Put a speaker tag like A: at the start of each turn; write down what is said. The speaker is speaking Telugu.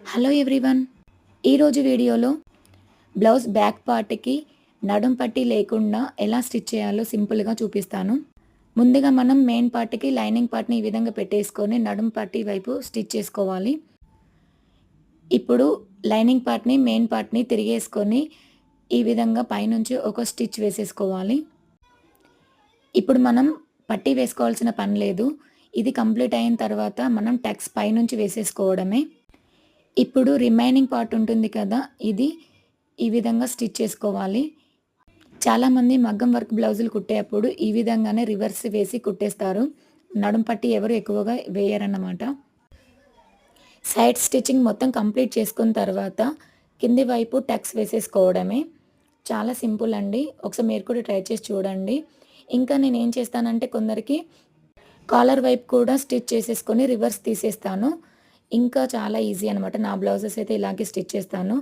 A: Hello everyone. ఈరోజు వీడియోలో బ్లౌజ్ బ్యాక్ పార్ట్‌కి నడుం పట్టీ లేకుండా ఎలా స్టిచ్ చేయాలో సింపుల్‌గా చూపిస్తాను. ముందుగా మనం మెయిన్ పార్ట్‌కి లైనింగ్ పార్ట్‌ని ఈ విధంగా పెట్టేసుకొని నడుం పట్టీ వైపు స్టిచ్ చేసుకోవాలి. ఇప్పుడు లైనింగ్ పార్ట్‌ని మెయిన్ పార్ట్‌ని తిరిగేసుకొని ఈ విధంగా పైనుంచి ఒక స్టిచ్ వేసేసుకోవాలి. ఇప్పుడు మనం పట్టీ వేసుకోవాల్సిన పని లేదు. ఇది కంప్లీట్ అయిన తర్వాత మనం టక్స్ పైనుంచి వేసేసుకోవడమే. ఇప్పుడు రిమైనింగ్ పార్ట్ ఉంటుంది కదా! ఇది ఈ విధంగా స్టిచ్ చేసుకోవాలి. చాలామంది మగ్గం వర్క్ బ్లౌజులు కుట్టేటప్పుడు ఈ విధంగానే రివర్స్ వేసి కుట్టేస్తారు. నడుం పట్టీ ఎవరు ఎక్కువగా వేయరన్నమాట. సైడ్ స్టిచ్చింగ్ మొత్తం కంప్లీట్ చేసుకున్న తర్వాత కింది వైపు టక్స్ వేసేసుకోవడమే. చాలా సింపుల్ అండి. ఒకసారి మీరు కూడా ట్రై చేసి చూడండి. ఇంకా నేనేం చేస్తానంటే కొందరికి కాలర్ వైపు కూడా స్టిచ్ చేసేసుకొని రివర్స్ తీసేస్తాను. ఇంకా చాలా ఈజీ అనమాట. నా బ్లౌజెస్ అయితే ఇలాగే స్టిచ్ చేస్తాను.